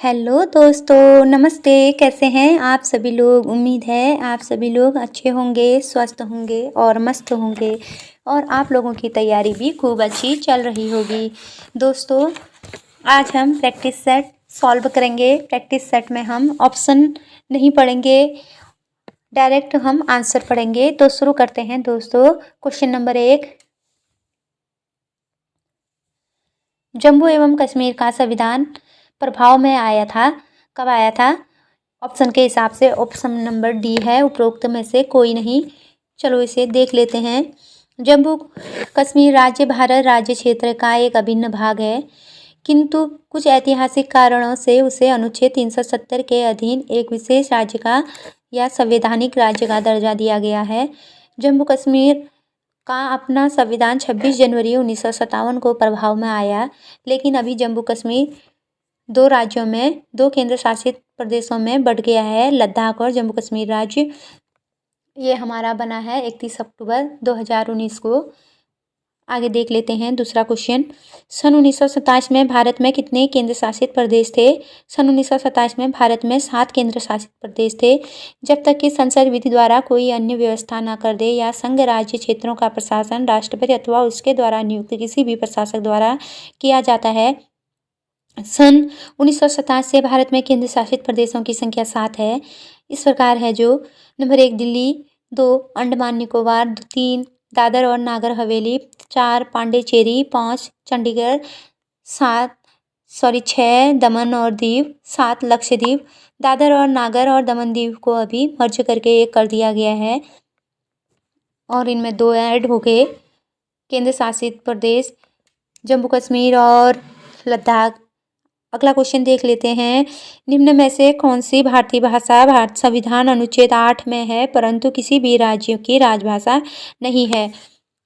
Hello दोस्तों, नमस्ते। कैसे हैं आप सभी लोग? उम्मीद है आप सभी लोग अच्छे होंगे, स्वस्थ होंगे और मस्त होंगे और आप लोगों की तैयारी भी खूब अच्छी चल रही होगी। दोस्तों, आज हम प्रैक्टिस सेट सॉल्व करेंगे। प्रैक्टिस सेट में हम ऑप्शन नहीं पढ़ेंगे, डायरेक्ट हम आंसर पढ़ेंगे। तो शुरू करते हैं दोस्तों। क्वेश्चन नंबर 1, जम्मू एवं कश्मीर का संविधान प्रभाव में आया था, कब आया था? ऑप्शन के हिसाब से ऑप्शन नंबर डी है, उपरोक्त में से कोई नहीं। चलो इसे देख लेते हैं। जम्मू कश्मीर राज्य भारत राज्य क्षेत्र का एक अभिन्न भाग है, किंतु कुछ ऐतिहासिक कारणों से उसे अनुच्छेद 370 के अधीन एक विशेष राज्य का या संवैधानिक राज्य का दर्जा दिया गया है। जम्मू कश्मीर का अपना संविधान 26 जनवरी 1957 को प्रभाव में आया, लेकिन अभी जम्मू कश्मीर दो राज्यों में, दो केंद्र शासित प्रदेशों में बढ़ गया है, लद्दाख और जम्मू कश्मीर राज्य। ये हमारा बना है 31 अक्टूबर 2019 को। आगे देख लेते हैं दूसरा क्वेश्चन। सन 1927 में भारत में कितने केंद्र शासित प्रदेश थे? सन 1927 में भारत में 7 केंद्र शासित प्रदेश थे। जब तक कि संसद विधि द्वारा कोई अन्य व्यवस्था न कर दे या संघ राज्य क्षेत्रों का प्रशासन राष्ट्रपति अथवा उसके द्वारा नियुक्त किसी भी प्रशासक द्वारा किया जाता है। सन 1927 से भारत में केंद्र शासित प्रदेशों की संख्या 7 है। इस प्रकार है जो नंबर 1 दिल्ली, 2 अंडमान निकोबार, 3 दादर और नागर हवेली, 4 पांडिचेरी, 5 चंडीगढ़, 6 दमन और दीव, 7 लक्षद्वीप। दादर और नागर और दमन दीव को अभी मर्ज करके एक कर दिया गया है और इनमें 2 ऐड हो गए केंद्र शासित प्रदेश, जम्मू कश्मीर और लद्दाख। अगला क्वेश्चन देख लेते हैं। निम्न में से कौन सी भारतीय भाषा भारत संविधान अनुच्छेद 8 में है परंतु किसी भी राज्य की राजभाषा नहीं है?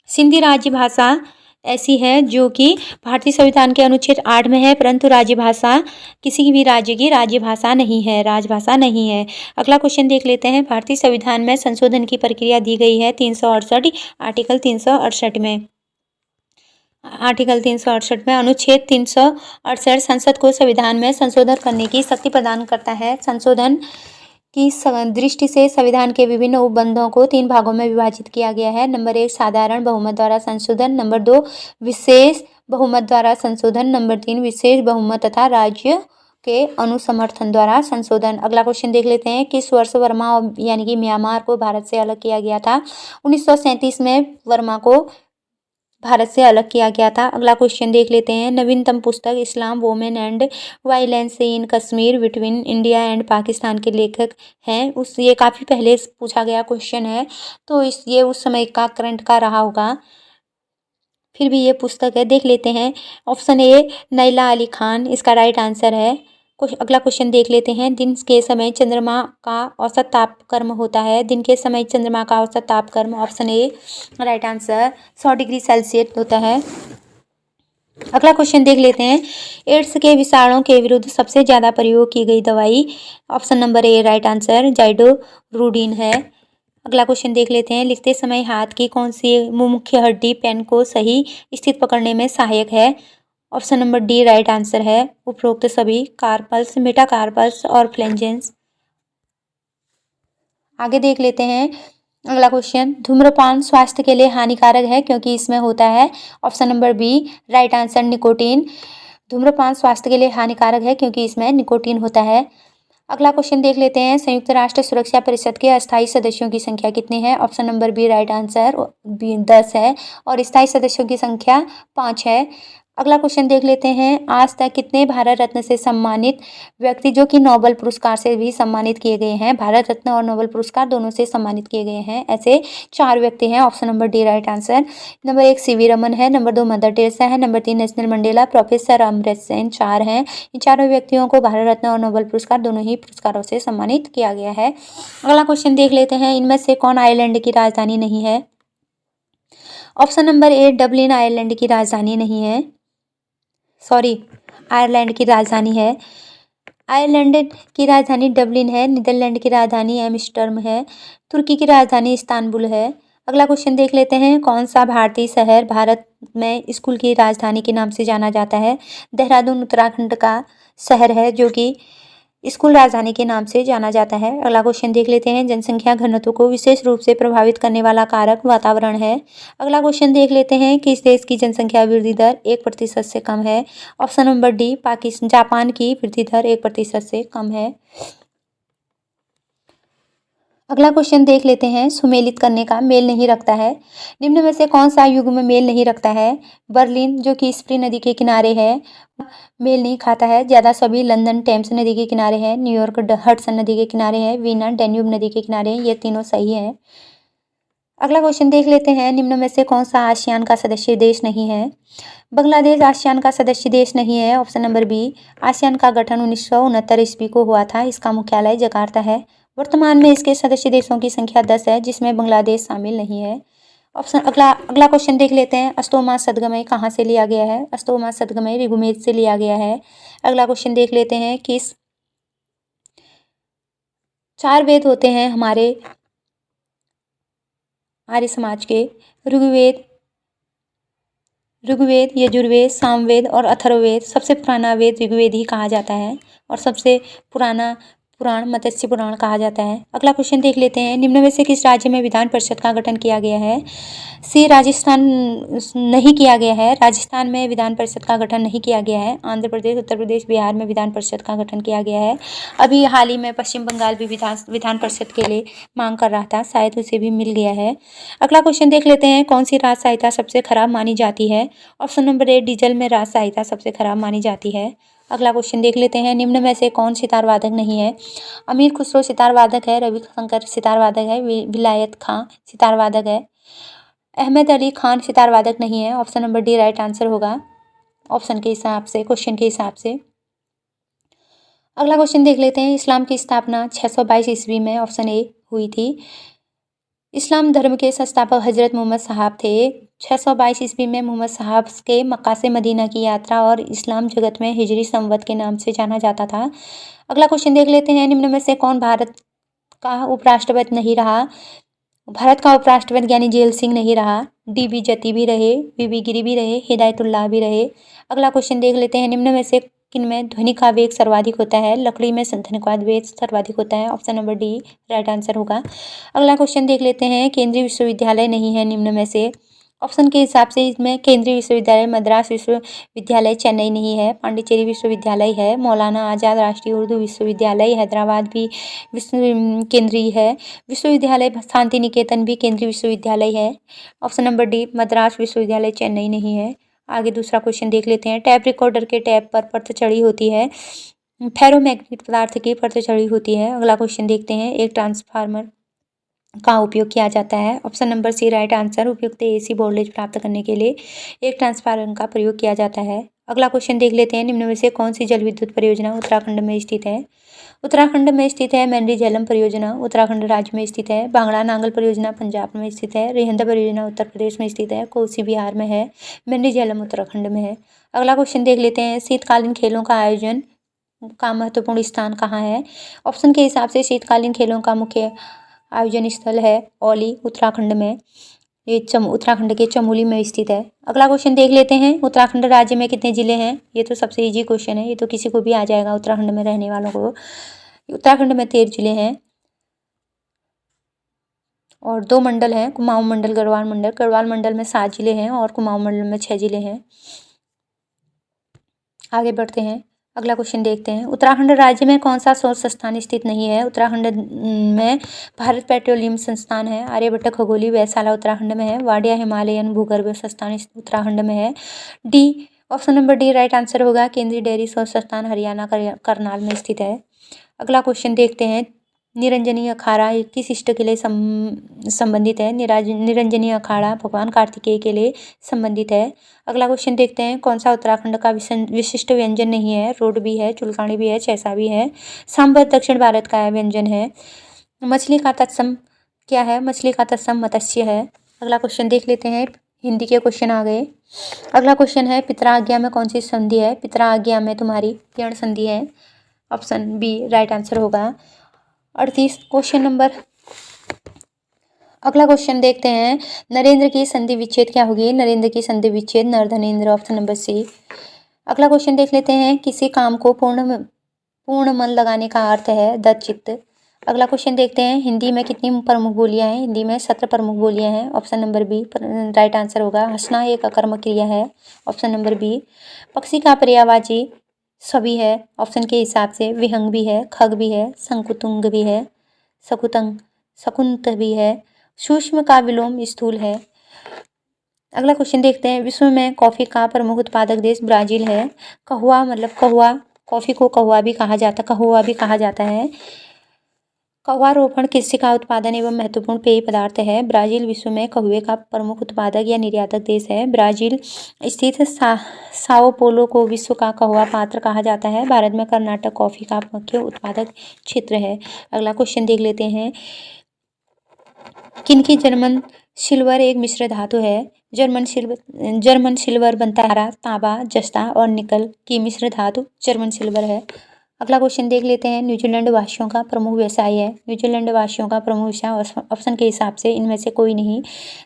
सिंधी राज्य भाषा ऐसी है जो कि भारतीय संविधान के अनुच्छेद 8 में है, परंतु राज्य भाषा किसी भी राज्य की राज्य भाषा नहीं है, राजभाषा नहीं है। अगला क्वेश्चन देख लेते हैं। भारतीय संविधान में संशोधन की प्रक्रिया दी गई है 368 आर्टिकल 368 में। आर्टिकल 368 में अनुच्छेद 368 संसद को संविधान में संशोधन करने की शक्ति प्रदान करता है। संशोधन की दृष्टि से संविधान के विभिन्न उपबंधों को 3 भागों में विभाजित किया गया है। नंबर 1 साधारण बहुमत द्वारा संशोधन, नंबर 2 विशेष बहुमत द्वारा संशोधन, नंबर 3 विशेष बहुमत तथा राज्य के अनुसमर्थन द्वारा संशोधन। अगला क्वेश्चन देख लेते हैं। किस वर्ष वर्मा यानी कि म्यांमार को भारत से अलग किया गया था? 1937 में वर्मा को भारत से अलग किया गया था। अगला क्वेश्चन देख लेते हैं। नवीनतम पुस्तक Islam, women and violence in Kashmir between India and Pakistan के लेखक हैं। ये काफ़ी पहले पूछा गया क्वेश्चन है, तो ये उस समय का करंट का रहा होगा, फिर भी ये पुस्तक है, देख लेते हैं। ऑप्शन ए नैला अली खान इसका राइट आंसर है। अगला क्वेश्चन देख लेते हैं। दिन के समय चंद्रमा का औसत तापक्रम होता है। दिन के समय चंद्रमा का औसत तापक्रम, option A right answer, 100 degree Celsius होता है। अगला क्वेश्चन देख लेते हैं। एड्स के विषाणु के विरुद्ध सबसे ज़्यादा प्रयोग की गई दवाई, option number A right answer, zidovudine है। अगला क्वेश्चन देख लेते हैं। लिखते समय हाथ की कौन सी मुख्य हड्डी पेन को सही स्थिति पकड़ने में सहायक है? Option number D right answer है, उपरोक्त सभी, कार्पल्स, मेटाकार्पल्स और फ्लेंजेंस। आगे देख लेते हैं। अगला क्वेश्चन, धूम्रपान स्वास्थ्य के लिए हानिकारक है क्योंकि इसमें होता है, option number B right answer, nicotine. धूम्रपान स्वास्थ्य के लिए हानिकारक है क्योंकि इसमें निकोटीन होता है। अगला क्वेश्चन देख लेते हैं। संयुक्त राष्ट्र सुरक्षा परिषद के अस्थायी सदस्यों की संख्या कितनी है? Option number B right answer, 10 है और स्थायी सदस्यों की संख्या 5 है। अगला क्वेश्चन देख लेते हैं। आज तक कितने भारत रत्न से सम्मानित व्यक्ति जो कि नोबेल पुरस्कार से भी सम्मानित किए गए हैं, भारत रत्न और नोबेल पुरस्कार दोनों से सम्मानित किए गए हैं, ऐसे 4 व्यक्ति हैं, option number D right answer. Number 1 CV Raman है, नंबर 2 मदर टेरेसा है, number 3 Nelson Mandela, professor Amartya Sen, 4 हैं। इन चारों व्यक्तियों को भारत रत्न और नोबेल पुरस्कार दोनों ही पुरस्कारों से सम्मानित किया गया है। अगला क्वेश्चन देख लेते हैं। इनमें से कौन आयरलैंड की राजधानी नहीं है? ऑप्शन नंबर ए डबलिन आयरलैंड की राजधानी नहीं है, सॉरी आयरलैंड की राजधानी है। आयरलैंड की राजधानी डबलिन है। नीदरलैंड की राजधानी एम्स्टर्डम है। तुर्की की राजधानी इस्तांबुल है। अगला क्वेश्चन देख लेते हैं। कौन सा भारतीय शहर भारत में स्कूल की राजधानी के नाम से जाना जाता है। देहरादून उत्तराखंड का शहर है जो कि स्कूल राजधानी के नाम से जाना जाता है। अगला क्वेश्चन देख लेते हैं। जनसंख्या घनत्व को विशेष रूप से प्रभावित करने वाला कारक वातावरण है। अगला क्वेश्चन देख लेते हैं। किस देश की जनसंख्या वृद्धि दर 1% से कम है? Option number D, Pakistan. Japan की वृद्धि दर 1% से कम है। अगला क्वेश्चन देख लेते हैं। सुमेलित करने का मेल नहीं रखता है। निम्न में से कौन सा युग्म मेल नहीं रखता है? बर्लिन जो कि स्प्री नदी के किनारे है, मेल नहीं खाता है। ज्यादा सभी लंदन टेम्स नदी के किनारे है। न्यूयॉर्क हडसन नदी के किनारे है। वीना डेन्यूब नदी के किनारे है। ये तीनों सही है। अगला क्वेश्चन देख लेते हैं। निम्न में से कौन सा आसियान का सदस्य देश नहीं है? बांग्लादेश आसियान का सदस्य देश नहीं है। Option number B. आसियान का गठन 1969 ईस्वी को हुआ था। इसका मुख्यालय जकार्ता है। वर्तमान में इसके सदस्य देशों की संख्या 10 है, जिसमें बांग्लादेश शामिल नहीं है। ऑप्शन अगला क्वेश्चन देख लेते हैं। अस्तोमा सदगमय कहाँ से लिया गया है? अस्तोमा सदगमय ऋग्वेद से लिया गया है। अगला क्वेश्चन देख लेते हैं। किस 4 वेद होते हैं हमारे आर्य समाज के? ऋग्वेद, यजुर्वेद, सामवेद और अथर्ववेद। सबसे पुराना वेद ऋग्वेद ही कहा जाता है और सबसे पुराना पुराण मत्स्य पुराण कहा जाता है। अगला क्वेश्चन देख लेते हैं। निम्न में से किस राज्य में विधान परिषद का गठन किया गया है? सी, राजस्थान नहीं किया गया है। राजस्थान में विधान परिषद का गठन नहीं किया गया है। आंध्र प्रदेश, उत्तर प्रदेश, बिहार में विधान परिषद का गठन किया गया है। अभी हाल ही में पश्चिम बंगाल भी विधान परिषद के लिए मांग कर रहा था, शायद उसे भी मिल गया है। अगला क्वेश्चन देख लेते हैं। कौन सी राज सहायता सबसे खराब मानी जाती है? ऑप्शन नंबर ए, डीजल में राज सहायता सबसे खराब मानी जाती है। अगला क्वेश्चन देख लेते हैं। निम्न में से कौन सितार वादक नहीं है? अमीर खुसरो सितार वादक है। रविशंकर सितार वादक है। विलायत खां सितार वादक है। अहमद अली खान सितार वादक नहीं है। Option number D right answer होगा ऑप्शन के हिसाब से, क्वेश्चन के हिसाब से। अगला क्वेश्चन देख लेते हैं। इस्लाम की स्थापना 622 ईस्वी में ऑप्शन ए हुई थी। इस्लाम धर्म के संस्थापक हजरत मोहम्मद साहब थे। 622 ईस्वी में मोहम्मद साहब के मक्का से मदीना की यात्रा और इस्लाम जगत में हिजरी संवत के नाम से जाना जाता था। अगला क्वेश्चन देख लेते हैं। निम्न में से कौन भारत का उपराष्ट्रपति नहीं रहा? भारत का उपराष्ट्रपति ज्ञानी जेल सिंह नहीं रहा। डी.बी. जती भी रहे, वी.बी. गिरी भी रहे, हिदायतुल्लाह भी रहे। अगला क्वेश्चन देख लेते हैं। निम्न में से किनमें ध्वनि का वेग सर्वाधिक होता है? लकड़ी में ध्वनि का वेग सर्वाधिक होता है। Option number D right answer होगा। अगला क्वेश्चन देख लेते हैं। केंद्रीय विश्वविद्यालय नहीं है निम्न में से। ऑप्शन के हिसाब से इसमें केंद्रीय विश्वविद्यालय मद्रास विश्वविद्यालय चेन्नई नहीं है। पांडिचेरी विश्वविद्यालय है। मौलाना आज़ाद राष्ट्रीय उर्दू विश्वविद्यालय हैदराबाद भी विश्व केंद्रीय है। विश्वविद्यालय शांति निकेतन भी केंद्रीय विश्वविद्यालय है। ऑप्शन नंबर डी मद्रास विश्वविद्यालय चेन्नई नहीं है। आगे दूसरा क्वेश्चन देख लेते हैं। टैप रिकॉर्डर के टैप पर परत चढ़ी होती है। फेरोमैग्नेटिक पदार्थ की परत चढ़ी होती है। अगला क्वेश्चन देखते हैं। एक ट्रांसफार्मर का उपयोग किया जाता है। Option number C right answer. उपयुक्त एसी वोल्टेज प्राप्त करने के लिए एक ट्रांसफार्मर का प्रयोग किया जाता है। अगला क्वेश्चन देख लेते हैं। निम्न में से कौन सी जल विद्युत परियोजना उत्तराखंड में स्थित है? उत्तराखंड में स्थित है मंडी झेलम परियोजना, उत्तराखंड राज्य में स्थित है। भांगड़ा नांगल परियोजना पंजाब में स्थित है। रिहंद परियोजना उत्तर प्रदेश में स्थित है। कोसी बिहार में है। मंडी झेलम उत्तराखंड में है। अगला क्वेश्चन देख लेते हैं। शीतकालीन खेलों का आयोजन का महत्वपूर्ण स्थान कहाँ है? ऑप्शन के हिसाब से शीतकालीन खेलों का मुख्य आयोजन स्थल है औली, उत्तराखंड में। ये उत्तराखंड के चमोली में स्थित है। अगला क्वेश्चन देख लेते हैं। उत्तराखंड राज्य में कितने जिले हैं? ये तो सबसे इजी क्वेश्चन है, ये तो किसी को भी आ जाएगा उत्तराखंड में रहने वालों को। उत्तराखंड में 13 जिले हैं और 2 मंडल हैं, कुमाऊं मंडल, गढ़वाल मंडल। गढ़वाल मंडल में 7 जिले हैं और कुमाऊं मंडल में 6 जिले हैं। आगे बढ़ते हैं। अगला क्वेश्चन देखते हैं। उत्तराखंड राज्य में कौन सा शोध संस्थान स्थित नहीं है? उत्तराखंड में भारत पेट्रोलियम संस्थान है। आर्यभट्ट खगोलीय वेधशाला उत्तराखंड में है। वाडिया हिमालयन भूगर्भ संस्थान उत्तराखंड में है। D option number D right answer होगा। केंद्रीय डेयरी शोध संस्थान हरियाणा करनाल में स्थित है। अगला क्वेश्चन देखते हैं। निरंजनी अखाड़ा किस इष्ट के लिए संबंधित है? निरंजनी अखाड़ा भगवान कार्तिकेय के लिए संबंधित है। अगला क्वेश्चन देखते हैं। कौन सा उत्तराखंड का विशिष्ट व्यंजन नहीं है? रोड भी है, चुलकानी भी है, चैसा भी है। सांभर दक्षिण भारत का व्यंजन है। मछली का तत्सम क्या है? मछली का तत्सम मत्स्य है। अगला क्वेश्चन देख लेते हैं। हिंदी के क्वेश्चन आ गए। अगला क्वेश्चन है। पितराज्ञा में कौन सी संधि है? पितराज्ञा में तुम्हारी यण संधि है। ऑप्शन बी राइट आंसर होगा। 38 क्वेश्चन नंबर अगला क्वेश्चन देखते हैं, नरेंद्र की संधि विच्छेद क्या होगी? नरेंद्र की संधि विच्छेद नरधनेंद्र, ऑप्शन नंबर सी। अगला क्वेश्चन देख लेते हैं, किसी काम को पूर्ण मन लगाने का अर्थ है दृढ़चित्त। अगला क्वेश्चन देखते हैं, हिंदी में कितनी प्रमुख बोलियां हैं? हिंदी में 17 प्रमुख बोलियां हैं, option number B right answer होगा। हंसना एक अकर्मक क्रिया है, ऑप्शन नंबर बी। पक्षी का पर्यायवाची सभी है, ऑप्शन के हिसाब से विहंग भी है, खग भी है, संकुतुंग भी है, सकुतंग शकुंत भी है, सूक्ष्म का विलोम स्थूल है। अगला क्वेश्चन देखते हैं, विश्व में कॉफी का प्रमुख उत्पादक देश ब्राजील है। कहुआ मतलब कहुआ, कॉफी को कहुआ भी कहा जाता है। कहुआ रोपण कृषि का उत्पादन एवं महत्वपूर्ण पेय पदार्थ है। ब्राजील विश्व में कहुए का प्रमुख उत्पादक या निर्यातक देश है। ब्राजील स्थित साओ पोलो को विश्व का कहुआ पात्र कहा जाता है। भारत में कर्नाटक कॉफी का मुख्य उत्पादक क्षेत्र है। अगला क्वेश्चन देख लेते हैं, किनकी जर्मन सिल्वर एक मिश्र धातु है? जर्मन सिल्वर बनता है तांबा, जस्ता और निकल की मिश्र धातु जर्मन सिल्वर है। अगला क्वेश्चन देख लेते हैं, न्यूजीलैंड वासियों का प्रमुख व्यवसाय है। न्यूजीलैंड वासियों का प्रमुख व्यवसाय ऑप्शन के हिसाब से इनमें से कोई नहीं।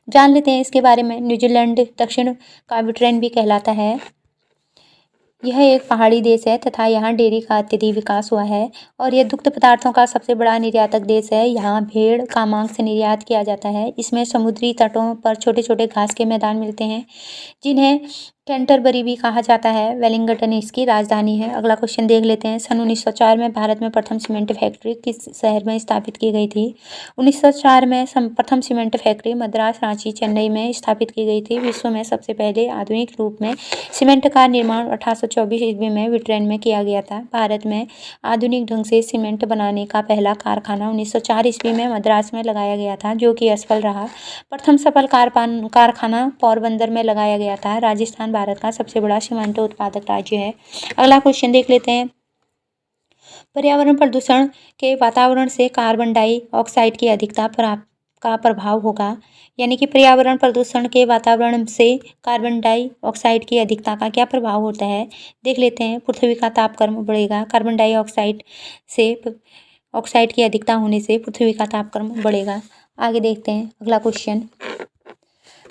जान लेते हैं इसके बारे में। न्यूजीलैंड दक्षिण काविट्रेन भी कहलाता है। यह एक पहाड़ी देश है तथा यहाँ डेयरी का अत्यधिक विकास हुआ है और यह दुग्ध पदार्थों का सबसे बड़ा निर्यातक देश है। यहाँ भेड़ का मांस निर्यात किया जाता है। इसमें समुद्री तटों पर छोटे छोटे घास के मैदान मिलते हैं जिन्हें कैंटरबरी भी कहा जाता है। वेलिंगटन इसकी राजधानी है। अगला क्वेश्चन देख लेते हैं, सन 1904 में भारत में प्रथम सीमेंट फैक्ट्री किस शहर में स्थापित की गई थी? 1904 में प्रथम सीमेंट फैक्ट्री मद्रास, रांची, चेन्नई में स्थापित की गई थी। विश्व में सबसे पहले आधुनिक रूप में सीमेंट का निर्माण 1824 ईस्वी में ब्रिटेन में किया गया था। भारत में आधुनिक ढंग से सीमेंट बनाने का पहला कारखाना 1904 ईस्वी में मद्रास में लगाया गया था, जो कि असफल रहा। प्रथम सफल कारखाना पोरबंदर में लगाया गया था। राजस्थान भारत का सबसे बड़ा सीमेंट उत्पादक राज्य है। अगला क्वेश्चन देख लेते हैं, पर्यावरण प्रदूषण के वातावरण से कार्बन डाइऑक्साइड की अधिकता का प्रभाव होगा। यानी कि पर्यावरण प्रदूषण के वातावरण से कार्बन डाइऑक्साइड की अधिकता का क्या प्रभाव होता है? देख लेते हैं, पृथ्वी का तापक्रम बढ़ेगा। कार्बन डाइऑक्साइड से ऑक्साइड की अधिकता होने से पृथ्वी का तापक्रम बढ़ेगा। आगे देखते हैं अगला क्वेश्चन,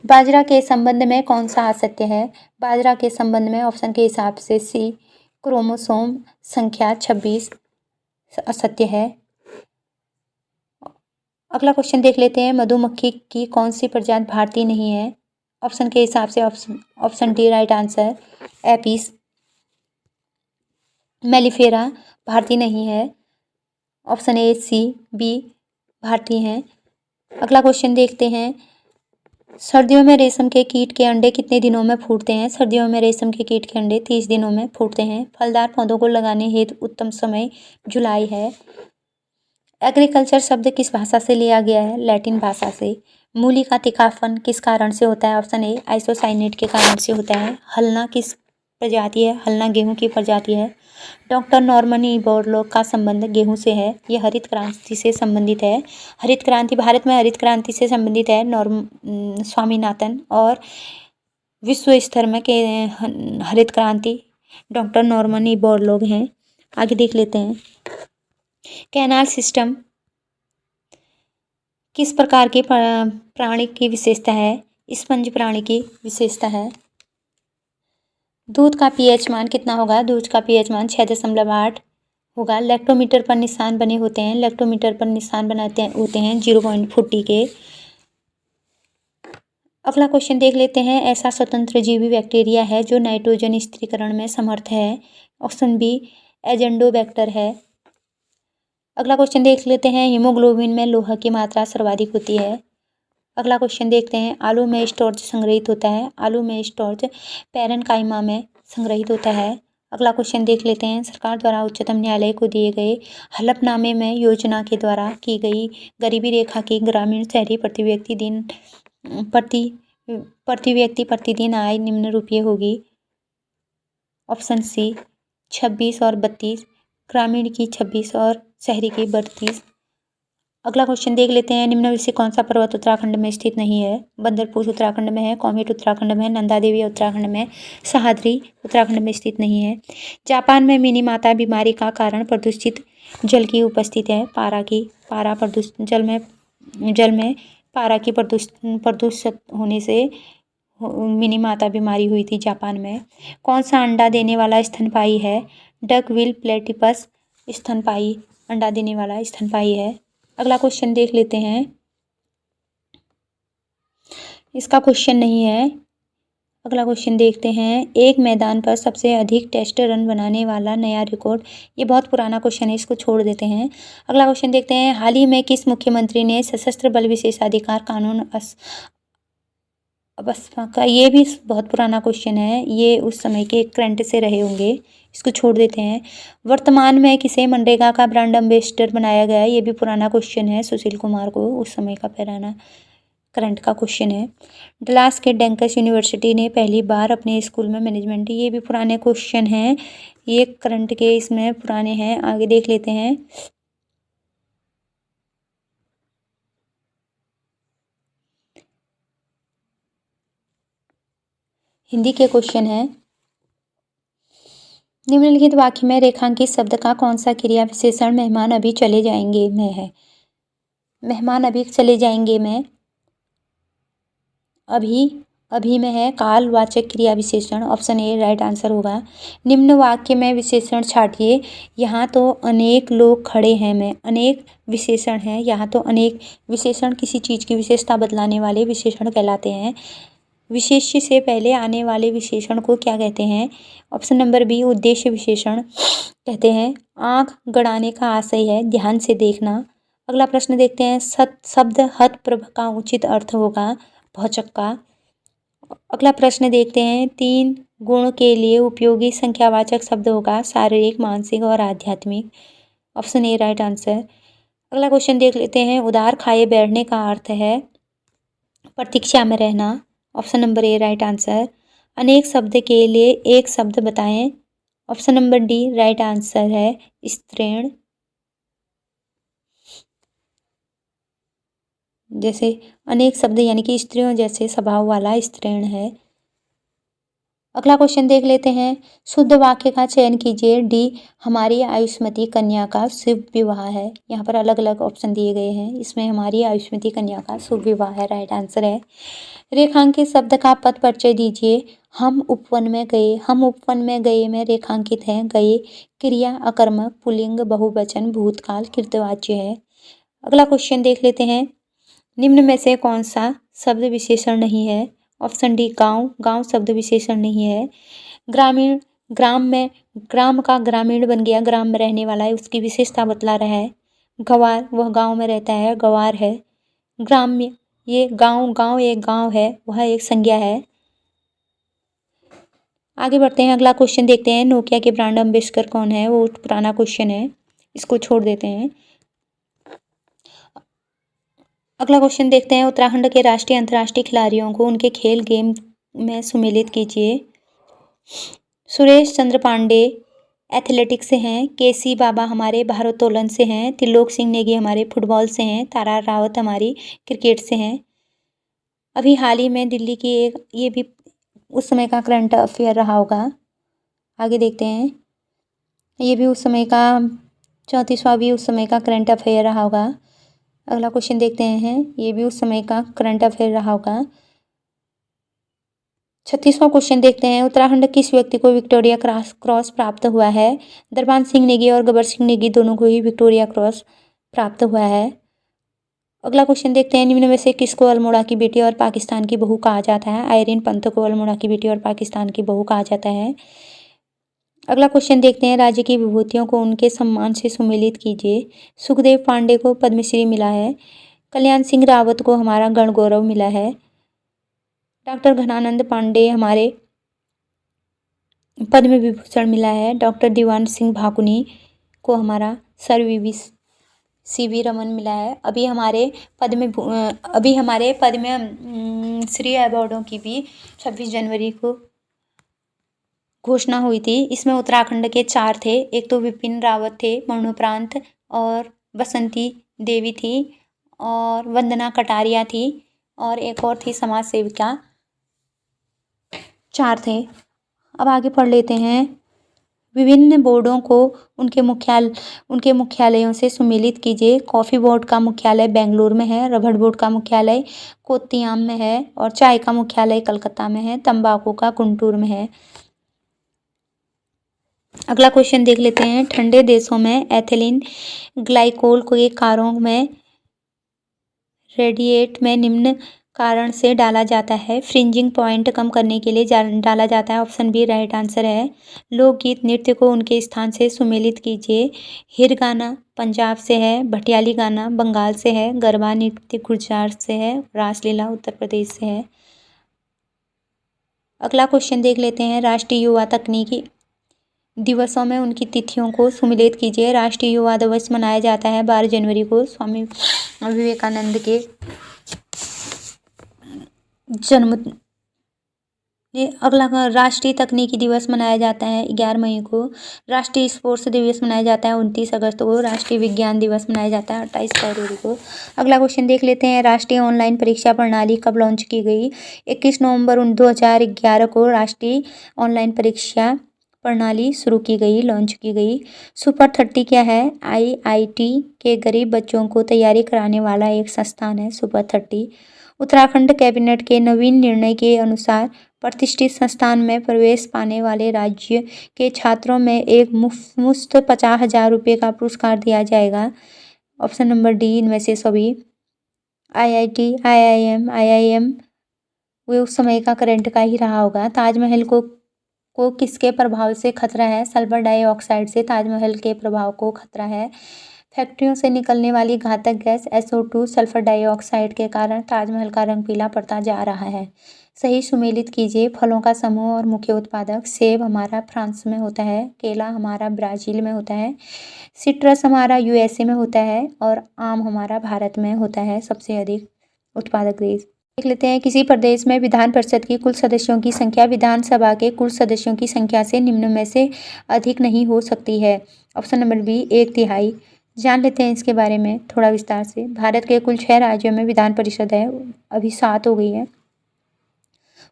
बाजरा के संबंध में कौन सा असत्य है? बाजरा के संबंध में ऑप्शन के हिसाब से सी क्रोमोसोम संख्या 26 असत्य है। अगला क्वेश्चन देख लेते हैं, मधुमक्खी की कौन सी प्रजाति भारतीय नहीं है? ऑप्शन के हिसाब से option D right answer, Apis mellifera भारतीय नहीं है। ऑप्शन ए सी बी भारतीय हैं। अगला क्वेश्चन देखते हैं, सर्दियों में रेशम के कीट के अंडे कितने दिनों में फूटते हैं? सर्दियों में रेशम के कीट के अंडे 30 दिनों में फूटते हैं। फलदार पौधों को लगाने हेतु उत्तम समय जुलाई है। एग्रीकल्चर शब्द किस भाषा से लिया गया है? लैटिन भाषा से। मूली का तीखापन किस कारण से होता है? ऑप्शन ए आइसोसाइनेट के कारण से होता है। हलना किस प्रजाति है? हलना गेहूं की प्रजाति है। डॉक्टर नॉर्मन बोरलॉग का संबंध गेहूं से है। यह हरित क्रांति से संबंधित है। हरित क्रांति भारत में हरित क्रांति से संबंधित है। स्वामीनाथन और विश्व स्तर में के हरित क्रांति डॉक्टर नॉर्मन बोरलॉग हैं। आगे देख लेते हैं, कैनाल सिस्टम किस प्रकार के प्राणी की विशेषता है? स्पंज प्राणी की विशेषता है। दूध का पीएच मान कितना होगा? दूध का पीएच मान 6.8 होगा। लैक्टोमीटर पर निशान बने होते हैं। लैक्टोमीटर पर निशान बनाते होते हैं 0.40 के। अगला क्वेश्चन देख लेते हैं, ऐसा स्वतंत्र जीवी बैक्टीरिया है जो नाइट्रोजन स्थिरीकरण में समर्थ है। ऑप्शन बी एजेंडोबैक्टर है। अगला क्वेश्चन देख लेते हैं, हीमोग्लोबिन में लोहा की मात्रा सर्वाधिक होती है। अगला क्वेश्चन देखते हैं, आलू में स्टार्च संग्रहित होता है। आलू में स्टार्च पैरेन्काइमा में संग्रहित होता है। अगला क्वेश्चन देख लेते हैं, सरकार द्वारा उच्चतम न्यायालय को दिए गए हलफनामे में योजना के द्वारा की गई गरीबी रेखा की ग्रामीण शहरी प्रति व्यक्ति प्रतिदिन आय निम्न रूपीय होगी। ऑप्शन सी 26 और 32, ग्रामीण की 26 और शहरी की 32। अगला क्वेश्चन देख लेते हैं, निम्न में से कौन सा पर्वत उत्तराखंड में स्थित नहीं है? बंदरपुर उत्तराखंड में है, कौमेट उत्तराखंड में है, नंदा देवी उत्तराखंड में, सह्याद्री उत्तराखंड में स्थित नहीं है। जापान में मिनीमाता बीमारी का कारण प्रदूषित जल की उपस्थिति है। पारा प्रदूषित जल में पारा की प्रदूषित होने से मिनीमाता बीमारी हुई थी जापान में। कौन सा अंडा देने वाला स्तनपायी है? डकविल प्लेटिपस स्तनपायी अंडा देने वाला स्तनपायी है। अगला क्वेश्चन देख लेते हैं। इसका क्वेश्चन नहीं है। अगला क्वेश्चन देखते हैं। एक मैदान पर सबसे अधिक टेस्ट रन बनाने वाला नया रिकॉर्ड। ये बहुत पुराना क्वेश्चन है, इसको छोड़ देते हैं। अगला क्वेश्चन देखते हैं। हाल ही में किस मुख्यमंत्री ने सशस्त्र बल विशेषाधिकार कानून अवस्था का? ये भी बहुत पुराना क्वेश्चन है, ये उस समय के करंट से रहे होंगे, इसको छोड़ देते हैं। वर्तमान में किसे मनरेगा का ब्रांड एम्बेसडर बनाया गया है? ये भी पुराना क्वेश्चन है, सुशील कुमार को, उस समय का पुराना करंट का क्वेश्चन है। डलास के डैंकस यूनिवर्सिटी ने पहली बार अपने स्कूल में मैनेजमेंट, ये भी पुराने क्वेश्चन हैं, ये करंट के इसमें पुराने हैं। आगे देख लेते हैं। हिंदी के क्वेश्चन है। निम्नलिखित वाक्य में रेखांकित शब्द का कौन सा क्रिया विशेषण मेहमान अभी चले जाएंगे में है? मेहमान अभी चले जाएंगे में अभी में है कालवाचक क्रिया विशेषण। ऑप्शन ए राइट आंसर होगा। निम्न वाक्य में विशेषण छाटिए। यहाँ तो अनेक लोग खड़े हैं में अनेक विशेषण हैं। यहाँ तो अनेक विशेषण किसी चीज़ की विशेषता बतलाने वाले विशेषण कहलाते हैं। विशेष्य से पहले आने वाले विशेषण को क्या कहते हैं? ऑप्शन नंबर बी उद्देश्य विशेषण कहते हैं। आँख गड़ाने का आशय है ध्यान से देखना। अगला प्रश्न देखते हैं। शब्द हतप्रभ का उचित अर्थ होगा भौचक का। अगला प्रश्न देखते हैं। 3 गुण के लिए उपयोगी संख्यावाचक शब्द होगा शारीरिक, मानसिक और आध्यात्मिक। Option A right answer. अगला क्वेश्चन देख लेते हैं। उधार खाए बैठने का अर्थ है प्रतीक्षा में रहना। Option number A right answer. अनेक शब्द के लिए एक शब्द बताएं। Option number D right answer है स्त्रीण। जैसे अनेक शब्द यानी कि स्त्रियों जैसे स्वभाव वाला स्त्रीण है। अगला क्वेश्चन देख लेते हैं। शुद्ध वाक्य का चयन कीजिए। डी हमारी आयुष्मती कन्या का शुभ विवाह है। यहाँ पर अलग अलग ऑप्शन दिए गए हैं, इसमें हमारी आयुष्मती कन्या का शुभ विवाह है राइट आंसर है। रेखांकित शब्द का पद परिचय दीजिए। हम उपवन में गए। हम उपवन में गए में रेखांकित है गए क्रिया अकर्मक पुल्लिंग बहुवचन भूतकाल कृतवाच्य है। अगला क्वेश्चन देख लेते हैं। निम्न में से कौन सा शब्द विशेषण नहीं है? ऑप्शन डी गांव। गांव शब्द विशेषण नहीं है। ग्रामीण, ग्राम का ग्रामीण बन गया, ग्राम में रहने वाला है, उसकी विशेषता बतला रहा है। गंवार, वह गांव में रहता है, गंवार है। ग्राम्य, ये गांव एक गांव है, वह एक संज्ञा है। आगे बढ़ते हैं। अगला क्वेश्चन देखते हैं। नोकिया के ब्रांड एम्बेसडर कौन है? वो पुराना क्वेश्चन है, इसको छोड़ देते हैं। अगला क्वेश्चन देखते हैं। उत्तराखंड के राष्ट्रीय अंतर्राष्ट्रीय खिलाड़ियों को उनके खेल गेम में सम्मिलित कीजिए। सुरेश चंद्र पांडे एथलेटिक्स से हैं। केसी बाबा हमारे भारोत्तोलन से हैं। त्रिलोक सिंह नेगी हमारे फुटबॉल से हैं। तारा रावत हमारी क्रिकेट से हैं। अभी हाल ही में दिल्ली की एक, ये भी उस समय का करंट अफेयर रहा होगा। आगे देखते हैं। ये भी उस समय का 34वां भी उस समय का करंट अफेयर रहा होगा। अगला क्वेश्चन देखते हैं। ये भी उस समय का करंट अफेयर रहा होगा। 36वां क्वेश्चन देखते हैं। उत्तराखंड किस व्यक्ति को विक्टोरिया क्रॉस प्राप्त हुआ है? दरबान सिंह नेगी और गबर सिंह नेगी दोनों को ही विक्टोरिया क्रॉस प्राप्त हुआ है। अगला क्वेश्चन देखते हैं। निम्न में से किसको अल्मोड़ा की बेटी और पाकिस्तान की बहू कहा जाता है? आयरन पंत को अल्मोड़ा की बेटी और पाकिस्तान की बहू कहा जाता है। अगला क्वेश्चन देखते हैं। राज्य की विभूतियों को उनके सम्मान से सुमेलित कीजिए। सुखदेव पांडे को पद्मश्री मिला है। कल्याण सिंह रावत को हमारा गण गौरव मिला है। डॉक्टर घनानंद पांडे हमारे पद्म विभूषण मिला है। डॉक्टर दीवान सिंह भाकुनी को हमारा सर CV रमन मिला है। अभी हमारे पद्म श्री अवार्डों की भी 26 जनवरी को घोषणा हुई थी। इसमें उत्तराखंड के 4 थे। एक तो विपिन रावत थे, मरणोपरांत, और बसंती देवी थी, और वंदना कटारिया थी, और एक और थी समाज सेविका। 4 थे। अब आगे पढ़ लेते हैं। विभिन्न बोर्डों को उनके मुख्यालयों से सम्मिलित कीजिए। कॉफ़ी बोर्ड का मुख्यालय बेंगलुरु में है, रबड़ बोर्ड का मुख्यालय कोत्तियाम में है और चाय का मुख्यालय कलकत्ता में है, तंबाकू का गुंटूर में है। अगला क्वेश्चन देख लेते हैं। ठंडे देशों में एथिलीन ग्लाइकोल को एक कारों में रेडिएट में निम्न कारण से डाला जाता है। फ्रिंजिंग पॉइंट कम करने के लिए डाला जाता है। ऑप्शन बी राइट आंसर है। लोकगीत नृत्य को उनके स्थान से सुमेलित कीजिए। हिर गाना पंजाब से है, भटियाली गाना बंगाल से है, गरबा नृत्य गुजरात से है, रासलीला उत्तर प्रदेश से है। अगला क्वेश्चन देख लेते हैं। राष्ट्रीय युवा तकनीकी दिवसों में उनकी तिथियों को सुमेलित कीजिए। राष्ट्रीय युवा दिवस मनाया जाता है 12 जनवरी को, स्वामी विवेकानंद के जन्म। अगला राष्ट्रीय तकनीकी दिवस मनाया जाता है 11 मई को। राष्ट्रीय स्पोर्ट्स दिवस मनाया जाता है 29 अगस्त को। राष्ट्रीय विज्ञान दिवस मनाया जाता है 28 फरवरी को। अगला क्वेश्चन देख लेते हैं। राष्ट्रीय ऑनलाइन परीक्षा प्रणाली कब लॉन्च की गई? 21 नवंबर 2011 को राष्ट्रीय ऑनलाइन परीक्षा प्रणाली शुरू की गई, लॉन्च की गई। सुपर 30 क्या है? आईआईटी के गरीब बच्चों को तैयारी कराने वाला एक संस्थान है सुपर 30। उत्तराखंड कैबिनेट के नवीन निर्णय के अनुसार प्रतिष्ठित संस्थान में प्रवेश पाने वाले राज्य के छात्रों में एक मुफ्त 50,000 रुपये का पुरस्कार दिया जाएगा। ऑप्शन नंबर डी इनमें से सभी। आईआईटी, आईआईएम वे उस समय का करंट का ही रहा होगा। ताजमहल को किसके प्रभाव से खतरा है? सल्फर डाइऑक्साइड से ताजमहल के प्रभाव को खतरा है। फैक्ट्रियों से निकलने वाली घातक गैस SO2 सल्फर डाइऑक्साइड के कारण ताजमहल का रंग पीला पड़ता जा रहा है। सही सुमेलित कीजिए। फलों का समूह और मुख्य उत्पादक। सेब हमारा फ्रांस में होता है, केला हमारा ब्राज़ील में होता है, सिट्रस हमारा USA में होता है और आम हमारा भारत में होता है सबसे अधिक उत्पादक देश। देख लेते हैं। किसी प्रदेश में विधान परिषद की कुल सदस्यों की संख्या विधानसभा के कुल सदस्यों की संख्या से निम्न में से अधिक नहीं हो सकती है। Option number B 1/3। जान लेते हैं इसके बारे में थोड़ा विस्तार से। भारत के कुल 6 राज्यों में विधान परिषद है, अभी 7 हो गई है।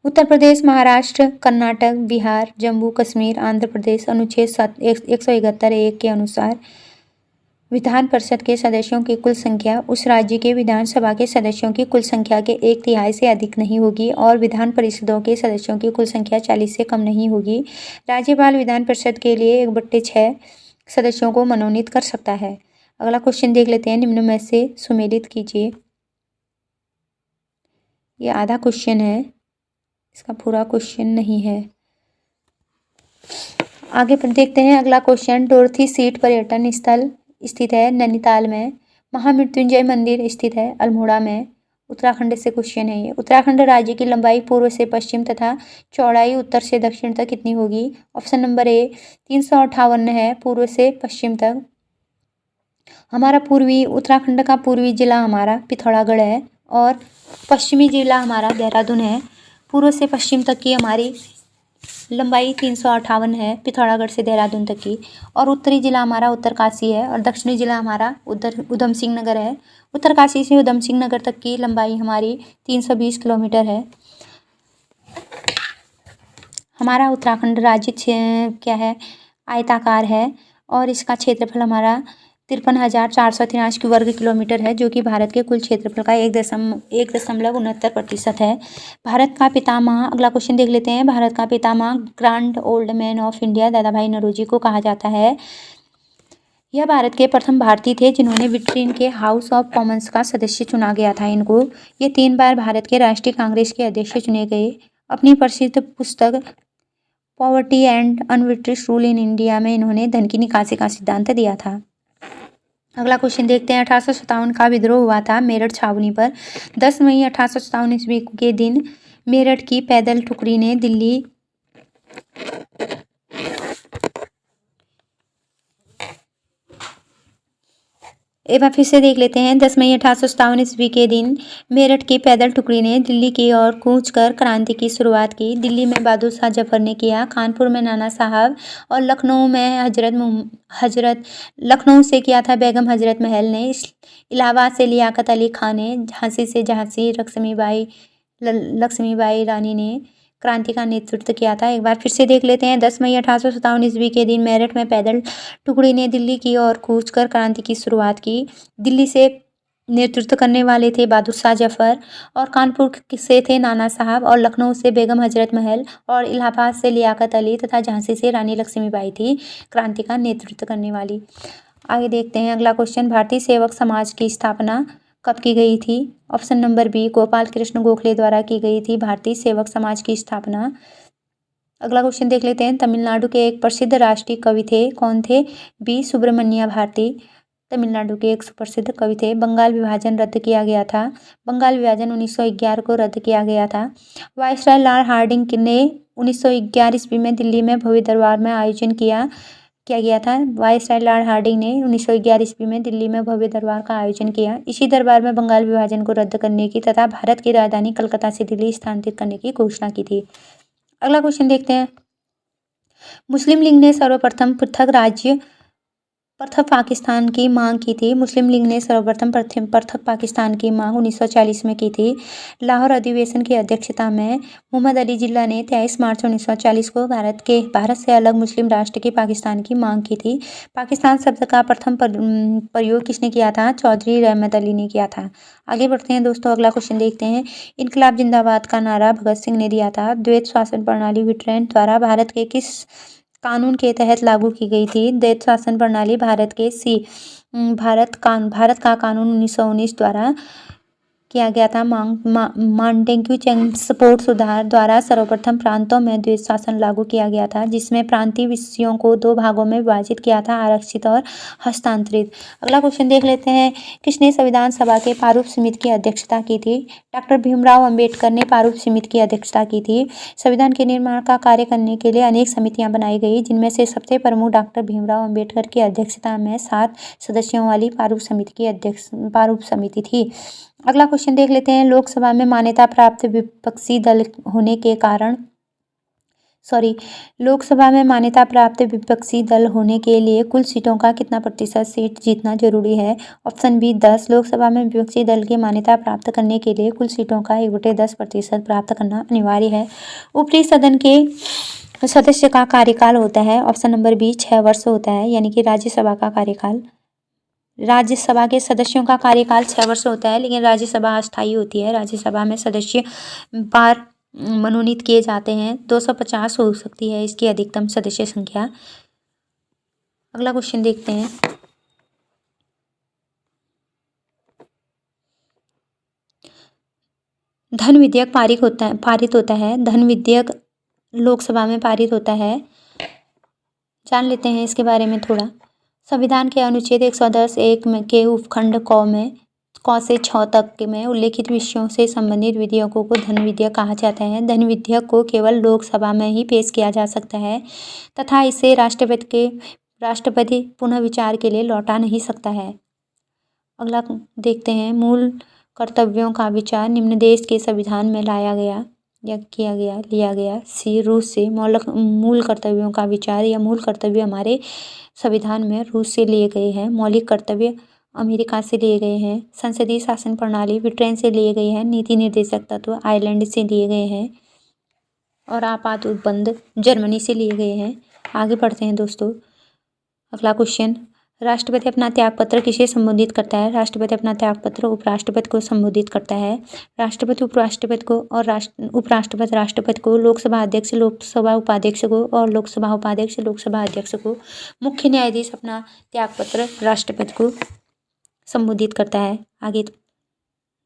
उत्तर प्रदेश, महाराष्ट्र, कर्नाटक, बिहार, जम्मू कश्मीर, आंध्र प्रदेश। अनुच्छेद 171(1) के अनुसार विधान परिषद के सदस्यों की कुल संख्या उस राज्य के विधानसभा के सदस्यों की कुल संख्या के 1/3 से अधिक नहीं होगी और विधान परिषदों के सदस्यों की कुल संख्या 40 से कम नहीं होगी। राज्यपाल विधान परिषद के लिए 1/6 सदस्यों को मनोनीत कर सकता है। अगला क्वेश्चन देख लेते हैं। निम्न में से सुमेलित कीजिए। ये आधा क्वेश्चन है, इसका पूरा क्वेश्चन नहीं है। आगे पर देखते हैं। अगला क्वेश्चन। डोरथी सीट पर्यटन स्थल स्थित है नैनीताल में। महामृत्युंजय मंदिर स्थित है अल्मोड़ा में। उत्तराखंड से क्वेश्चन है ये। उत्तराखंड राज्य की लंबाई पूर्व से पश्चिम तथा चौड़ाई उत्तर से दक्षिण तक कितनी होगी? ऑप्शन नंबर ए 358 है पूर्व से पश्चिम तक। हमारा पूर्वी उत्तराखंड का पूर्वी जिला हमारा पिथौरागढ़ है और पश्चिमी जिला हमारा देहरादून है। पूर्व से पश्चिम तक की हमारी लंबाई 358 है पिथौरागढ़ से देहरादून तक की। और उत्तरी जिला हमारा उत्तरकाशी है और दक्षिणी जिला हमारा उधम सिंह नगर है। उत्तरकाशी से उधम सिंह नगर तक की लंबाई हमारी 320 किलोमीटर है। हमारा उत्तराखंड राज्य क्या है? आयताकार है और इसका क्षेत्रफल हमारा 53,483 वर्ग किलोमीटर है, जो कि भारत के कुल क्षेत्रफल का 1.69% है। भारत का पितामह। अगला क्वेश्चन देख लेते हैं। भारत का पितामह grand old man of India Dadabhai Naoroji को कहा जाता है। यह भारत के प्रथम भारतीय थे जिन्होंने ब्रिटेन के हाउस ऑफ कॉमन्स का सदस्य चुना गया था इनको। ये 3 बार भारत के राष्ट्रीय कांग्रेस के अध्यक्ष चुने गए। अपनी प्रसिद्ध पुस्तक poverty and un-British rule in India में इन्होंने धन की निकासी का सिद्धांत दिया था। अगला क्वेश्चन देखते हैं। 1857 का विद्रोह हुआ था मेरठ छावनी पर। 10 मई 1857 ईस्वी के दिन मेरठ की पैदल टुकड़ी ने दिल्ली एक बार फिर से देख लेते हैं। 10 मई 1857 ईस्वी के दिन मेरठ की पैदल टुकड़ी ने दिल्ली की ओर कूच कर क्रांति की शुरुआत की। दिल्ली में बहादुर शाह जफर ने किया, कानपुर में नाना साहब और लखनऊ में लखनऊ से किया था बेगम हजरत महल ने। इलाहाबाद से लियाकत अली खान ने, झांसी से झांसी लक्ष्मीबाई रानी ने, क्रांति का नेतृत्व किया था? एक बार फिर से देख लेते हैं। 10 मई 1857 ईस्वी के दिन मेरठ में पैदल टुकड़ी ने दिल्ली की ओर कूच कर क्रांति की शुरुआत की। दिल्ली से नेतृत्व करने वाले थे बहादुर शाह जफर, और कानपुर से थे नाना साहब, और लखनऊ से बेगम हजरत महल, और इलाहाबाद से लियाकत अली तथा झांसी से रानी लक्ष्मीबाई थी क्रांति का नेतृत्व करने वाली। आगे देखते हैं अगला क्वेश्चन। भारतीय सेवक समाज की स्थापना कब की गई थी? Option number B, Gopal Krishna Gokhale द्वारा की गई थी भारतीय सेवक समाज की स्थापना। अगला क्वेश्चन देख लेते हैं। तमिलनाडु के एक प्रसिद्ध राष्ट्रीय कवि थे, कौन थे? बी, सुब्रमण्य भारती तमिलनाडु के एक सुप्रसिद्ध कवि थे। बंगाल विभाजन रद्द किया गया था। बंगाल विभाजन 1911 को रद्द किया गया था। वायसराय लॉर्ड हार्डिंग ने 1911 ईस्वी में दिल्ली में भव्य दरबार में आयोजन किया गया था। वायसराय लॉर्ड हार्डिंग ने 1911 ईस्वी में दिल्ली में भव्य दरबार का आयोजन किया। इसी दरबार में बंगाल विभाजन को रद्द करने की तथा भारत की राजधानी कलकत्ता से दिल्ली स्थानांतरित करने की घोषणा की थी। अगला क्वेश्चन देखते हैं। मुस्लिम लीग ने सर्वप्रथम पृथक पाकिस्तान की मांग की थी। मुस्लिम लीग ने सर्वप्रथम पृथक पाकिस्तान की मांग 1940 में की थी। लाहौर अधिवेशन की अध्यक्षता में मोहम्मद अली जिन्ना ने 23 मार्च 1940 को भारत से अलग मुस्लिम राष्ट्र की पाकिस्तान की मांग की थी। पाकिस्तान शब्द का प्रथम प्रयोग किसने किया था? चौधरी रहमत अली ने किया था। आगे बढ़ते हैं दोस्तों, अगला क्वेश्चन देखते हैं। इनकलाब जिंदाबाद का नारा भगत सिंह ने दिया था। द्वैत शासन प्रणाली ब्रिटेन द्वारा भारत के किस कानून के तहत लागू की गई थी? द्वैत शासन प्रणाली भारत का कानून 1919 द्वारा किया गया था। मांटेग्यू चेम्सफोर्ड सुधार द्वारा सर्वप्रथम प्रांतों में द्वैत शासन लागू किया गया था, जिसमें प्रांतीय विषयों को 2 भागों में विभाजित किया था, आरक्षित और हस्तांतरित। अगला क्वेश्चन देख लेते हैं। किसने संविधान सभा के प्रारूप समिति की अध्यक्षता की थी? डॉक्टर भीमराव अंबेडकर ने प्रारूप समिति की अध्यक्षता की थी। संविधान के निर्माण का कार्य करने के लिए अनेक समितियां बनाई गई, जिनमें से सबसे प्रमुख डॉक्टर भीमराव अंबेडकर की अध्यक्षता में 7 सदस्यों वाली प्रारूप समिति थी। अगला क्वेश्चन देख लेते हैं। लोकसभा में मान्यता प्राप्त विपक्षी दल होने के लिए कुल सीटों का कितना प्रतिशत सीट जीतना जरूरी है? Option B 10। लोकसभा में विपक्षी दल की मान्यता प्राप्त करने के लिए कुल सीटों का 1/10% प्राप्त करना अनिवार्य है। ऊपरी सदन के सदस्य का कार्यकाल होता है, ऑप्शन नंबर बी 6 वर्ष होता है, यानी कि राज्यसभा के सदस्यों का कार्यकाल 6 वर्ष होता है, लेकिन राज्यसभा अस्थायी होती है। राज्यसभा में सदस्य बार मनोनीत किए जाते हैं। 250 हो सकती है इसकी अधिकतम सदस्य संख्या। अगला क्वेश्चन देखते हैं। धन विधेयक पारित होता है। धन विधेयक लोकसभा में पारित होता है। जान लेते हैं इसके बारे में थोड़ा। संविधान के अनुच्छेद 110(1) के उपखंड क से 6 तक में उल्लेखित विषयों से संबंधित विधेयकों को धन विधेयक कहा जाता है। धन विधेयक को केवल लोकसभा में ही पेश किया जा सकता है तथा इसे राष्ट्रपति पुनः विचार के लिए लौटा नहीं सकता है। अगला देखते हैं। मूल कर्तव्यों का विचार निम्न देश के संविधान में लिया गया। सी, रूस से मूल कर्तव्यों का विचार या मूल कर्तव्य हमारे संविधान में रूस से लिए गए हैं। मौलिक कर्तव्य अमेरिका से लिए गए हैं। संसदीय शासन प्रणाली ब्रिटेन से लिए गए हैं। नीति निर्देशक तत्व आयरलैंड से लिए गए हैं और आपात उपबंध जर्मनी से लिए गए हैं। आगे बढ़ते हैं दोस्तों। अगला क्वेश्चन। राष्ट्रपति अपना त्यागपत्र किसे संबोधित करता है? राष्ट्रपति अपना त्यागपत्र उपराष्ट्रपति को संबोधित करता है। राष्ट्रपति उपराष्ट्रपति को और उपराष्ट्रपति राष्ट्रपति को, लोकसभा अध्यक्ष लोकसभा उपाध्यक्ष को और लोकसभा उपाध्यक्ष लोकसभा अध्यक्ष को। मुख्य न्यायाधीश अपना त्यागपत्र राष्ट्रपति को संबोधित करता है। आगे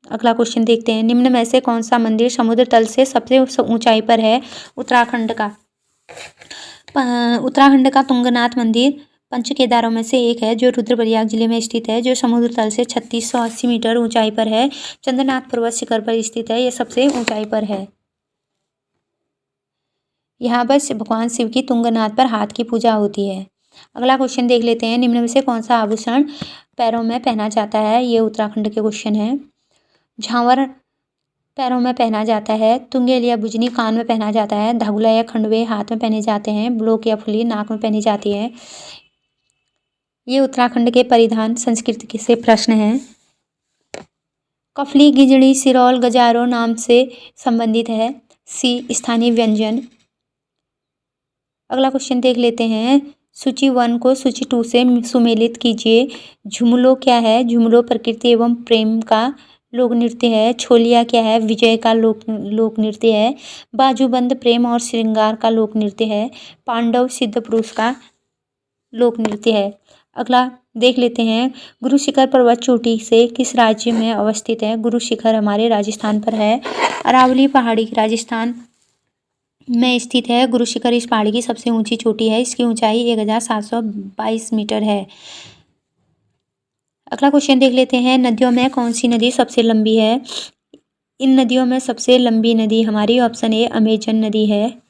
अगला क्वेश्चन देखते हैं। निम्न में से कौन सा मंदिर समुद्र तल से सबसे ऊंचाई पर है? उत्तराखंड का तुंगनाथ मंदिर पंच केदारों में से एक है, जो रुद्रप्रयाग जिले में स्थित है, जो समुद्र तल से 3680 मीटर ऊंचाई पर है। चंद्रनाथ पर्वत शिखर पर स्थित है, यह सबसे ऊंचाई पर है। यहाँ पर भगवान शिव की तुंगनाथ पर हाथ की पूजा होती है। अगला क्वेश्चन देख लेते हैं। निम्न में से कौन सा आभूषण पैरों में पहना जाता है? ये उत्तराखंड के क्वेश्चन है। झांवर पैरों में पहना जाता है। तुंगेल या बुजनी कान में पहना जाता है। धागुला या खंडवे हाथ में पहने जाते हैं। ब्लोक या फुली नाक में पहनी जाती है। ये उत्तराखंड के परिधान संस्कृति से प्रश्न है। कफली, गिजड़ी, सिरौल, गजारो नाम से संबंधित है। सी स्थानीय व्यंजन। अगला क्वेश्चन देख लेते हैं। सूची 1 को सूची 2 से सुमेलित कीजिए। झुमलो क्या है? झुमलो प्रकृति एवं प्रेम का लोक नृत्य है। छोलिया क्या है? विजय का लोक नृत्य है। बाजूबंद प्रेम और श्रृंगार का लोक नृत्य है। पांडव सिद्ध पुरुष का लोक नृत्य है। अगला देख लेते हैं। गुरु शिखर पर्वत चोटी से किस राज्य में अवस्थित है? गुरु शिखर हमारे राजस्थान पर है। अरावली पहाड़ी राजस्थान में स्थित है। गुरु शिखर इस पहाड़ी की सबसे ऊंची चोटी है। इसकी ऊंचाई 1722 मीटर है। अगला क्वेश्चन देख लेते हैं। नदियों में कौन सी नदी सबसे लंबी है? इन नदियों में सबसे लंबी नदी हमारी ऑप्शन ए अमेजन नदी है।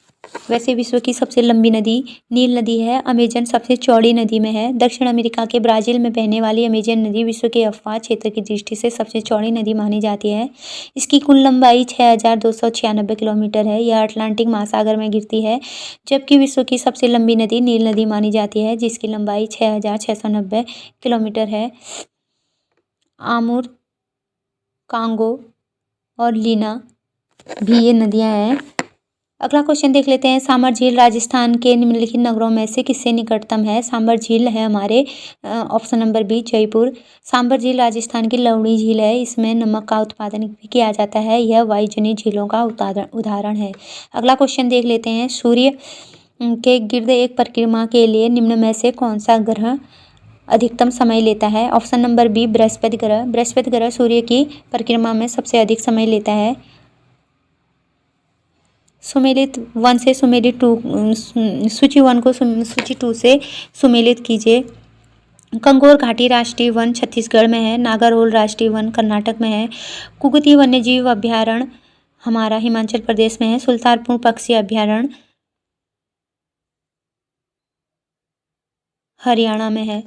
वैसे विश्व की सबसे लंबी नदी नील नदी है। अमेजन सबसे चौड़ी नदी में है। दक्षिण अमेरिका के ब्राजील में बहने वाली अमेजन नदी विश्व के अफवाह क्षेत्र की दृष्टि से सबसे चौड़ी नदी मानी जाती है। इसकी कुल लंबाई 6296 किलोमीटर है। यह अटलांटिक महासागर में गिरती है। जबकि विश्व की सबसे लंबी नदी नील नदी मानी जाती है, जिसकी लंबाई 6690 किलोमीटर है। आमुर, कांगो और लीना भी ये नदियां हैं। अगला क्वेश्चन देख लेते हैं। सांबर झील राजस्थान के निम्नलिखित नगरों में से किससे निकटतम है? सांबर झील है हमारे option number B Jaipur. Sambhar झील राजस्थान की लवणी झील है। इसमें नमक का उत्पादन भी किया जाता है। यह वायुजनित झीलों का उदाहरण है। अगला क्वेश्चन देख लेते हैं। सूर्य के गिर्द एक परिक्रमा के लिए निम्न में से कौन सा ग्रह अधिकतम समय लेता है? ऑप्शन नंबर बी बृहस्पति ग्रह। बृहस्पति ग्रह सूर्य की परिक्रमा में सबसे अधिक समय लेता है। सुमेलित 1 से सुमेलित 2 सूची 1 को सूची 2 से सुमेलित कीजिए। कंगोर घाटी राष्ट्रीय वन छत्तीसगढ़ में है। नागरहोल राष्ट्रीय वन कर्नाटक में है। कुगती वन्यजीव अभ्यारण्य हमारा हिमाचल प्रदेश में है। सुल्तानपुर पक्षी अभ्यारण्य हरियाणा में है।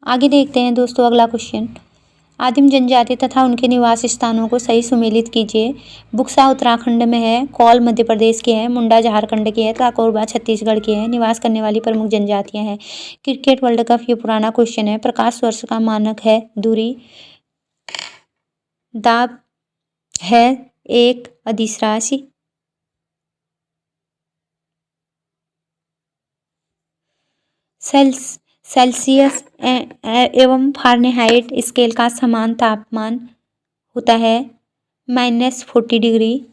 आगे देखते हैं दोस्तों अगला क्वेश्चन। आदिम जनजाति तथा उनके निवास स्थानों को सही सुमेलित कीजिए। बुक्सा उत्तराखंड में है। कौल मध्य प्रदेश की है। मुंडा झारखंड की है तथा कोरबा छत्तीसगढ़ की है। निवास करने वाली प्रमुख जनजातियां हैं। क्रिकेट वर्ल्ड कप ये पुराना क्वेश्चन है। प्रकाश वर्ष का मानक है दूरी। दाब है 1 अदिश राशि। सेल्सियस एवं फ़ारेनहाइट स्केल का समान तापमान होता है -40 डिग्री।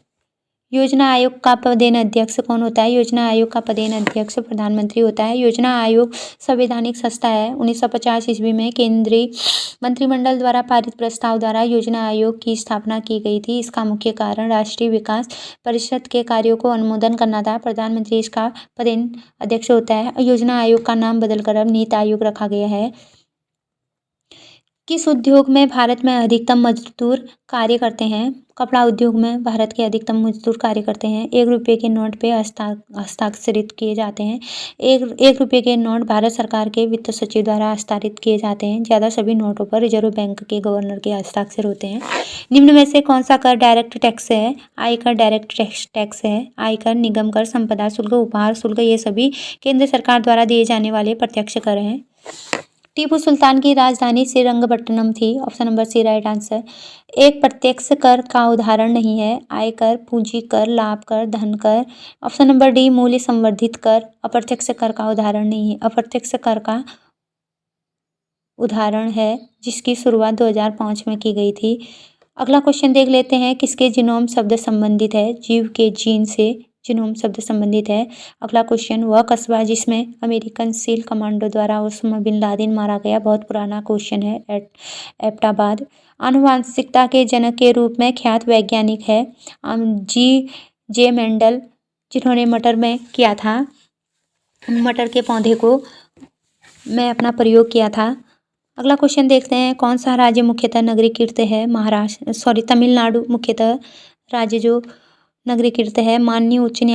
योजना आयोग का पदेन अध्यक्ष कौन होता है? योजना आयोग का पदेन अध्यक्ष प्रधानमंत्री होता है। योजना आयोग संवैधानिक संस्था है। 1950 ईस्वी में केंद्रीय मंत्रिमंडल द्वारा पारित प्रस्ताव द्वारा योजना आयोग की स्थापना की गई थी। इसका मुख्य कारण राष्ट्रीय विकास परिषद के कार्यों को अनुमोदन करना था। प्रधानमंत्री इसका पदेन अध्यक्ष होता है। योजना आयोग का नाम बदलकर अब नीति आयोग रखा गया है। किस उद्योग में भारत में अधिकतम मजदूर कार्य करते हैं? कपड़ा उद्योग में भारत के अधिकतम मजदूर कार्य करते हैं। 1 रुपये के नोट पे हस्ताक्षरित किए जाते हैं। एक रुपये के नोट भारत सरकार के वित्त सचिव द्वारा हस्ताक्षरित किए जाते हैं। ज़्यादा सभी नोटों पर रिजर्व बैंक के गवर्नर के हस्ताक्षर होते हैं। निम्न में से कौन सा कर डायरेक्ट टैक्स है? आयकर डायरेक्ट टैक्स है। आयकर, निगम कर, संपदा शुल्क, उपहार शुल्क ये सभी केंद्र सरकार द्वारा दिए जाने वाले प्रत्यक्ष कर हैं। टीपू सुल्तान की राजधानी श्रीरंगपट्टनम थी। Option number C right answer. एक प्रत्यक्ष कर का उदाहरण नहीं है। आयकर, पूंजी कर, लाभ कर, धन कर। ऑप्शन नंबर डी मूल्य संवर्धित कर अप्रत्यक्ष कर का उदाहरण नहीं है। अप्रत्यक्ष कर का उदाहरण है जिसकी शुरुआत 2005 में की गई थी। अगला क्वेश्चन देख लेते हैं। किसके जीनोम शब्द संबंधित है? जीव के जीन से जीनोम शब्द संबंधित है। अगला क्वेश्चन। वह कस्बा जिसमें अमेरिकन सील कमांडो द्वारा ओसामा बिन लादेन मारा गया बहुत पुराना क्वेश्चन है। एबटाबाद। आनुवांशिकता के जनक के रूप में ख्यात वैज्ञानिक है G.J. मेंडल, जिन्होंने मटर में किया था, मटर के पौधे को में अपना प्रयोग किया था। अगला क्वेश्चन देखते हैं। कौन सा राज्य मुख्यतः नगरीकृत है? तमिलनाडु मुख्यतः राज्य जो नगरीकृत है। माननीय उच्चतम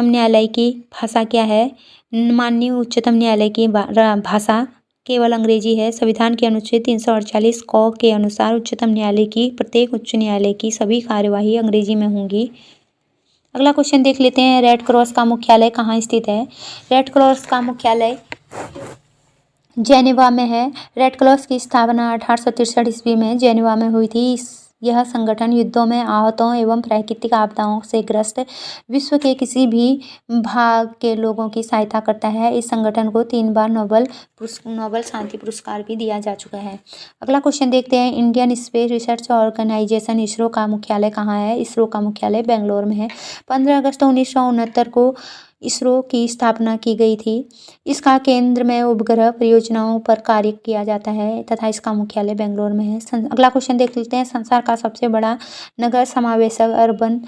न्यायालय की भाषा क्या है? माननीय उच्चतम न्यायालय की भाषा केवल अंग्रेजी है। संविधान के अनुच्छेद 348 क के अनुसार उच्चतम न्यायालय की प्रत्येक उच्च न्यायालय की सभी कार्यवाही अंग्रेजी में होंगी। अगला क्वेश्चन देख लेते हैं। रेड क्रॉस का मुख्यालय कहाँ स्थित है? रेड क्रॉस का मुख्यालय जेनेवा में है। रेड क्रॉस की स्थापना 1863 ईस्वी में जेनेवा में हुई थी। इस यह संगठन युद्धों में आहतों एवं प्राकृतिक आपदाओं से ग्रस्त विश्व के किसी भी भाग के लोगों की सहायता करता है। इस संगठन को 3 बार नोबेल शांति पुरस्कार भी दिया जा चुका है। अगला क्वेश्चन देखते हैं, Indian Space Research Organisation ISRO का मुख्यालय कहाँ है? इसरो का मुख्यालय बेंगलोर में है। 15 अगस्त 1969 को इसरो की स्थापना की गई थी। इसका केंद्र में उपग्रह परियोजनाओं पर कार्य किया जाता है तथा इसका मुख्यालय बेंगलोर में है। अगला क्वेश्चन देख लेते हैं, संसार का सबसे बड़ा नगर समावेशक अर्बन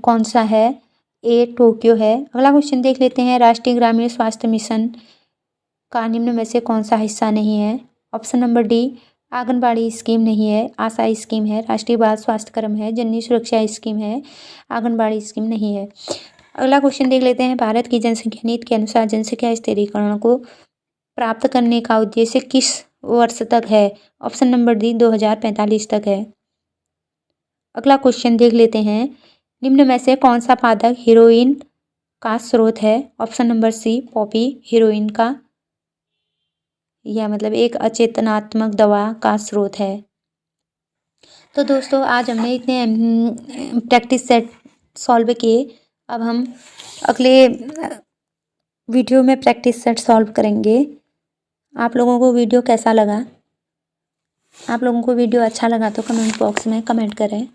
कौन सा है? ए टोक्यो है। अगला क्वेश्चन देख लेते हैं, राष्ट्रीय ग्रामीण स्वास्थ्य मिशन का निम्न में से कौन सा हिस्सा नहीं है? Option number D, anganwadi scheme नहीं है, आशा स्कीम है, राष्ट्रीय बाल स्वास्थ्य कार्यक्रम है, जननी सुरक्षा स्कीम है, आंगनबाड़ी स्कीम नहीं है। अगला क्वेश्चन देख लेते हैं, भारत की जनसंख्या नीति के अनुसार जनसंख्या स्थिरीकरण को प्राप्त करने का उद्देश्य किस वर्ष तक है? ऑप्शन नंबर डी 2045 तक है। अगला क्वेश्चन देख लेते हैं, निम्न में से कौन सा पादप हीरोइन का स्रोत है? Option number C, poppy heroin का, यह मतलब एक अचेतनात्मक दवा का स्रोत है। तो दोस्तों आज हमने इतने प्रैक्टिस सेट सॉल्व किए। अब हम अगले वीडियो में प्रैक्टिस सेट सॉल्व करेंगे। आप लोगों को वीडियो कैसा लगा? आप लोगों को वीडियो अच्छा लगा तो कमेंट बॉक्स में कमेंट करें।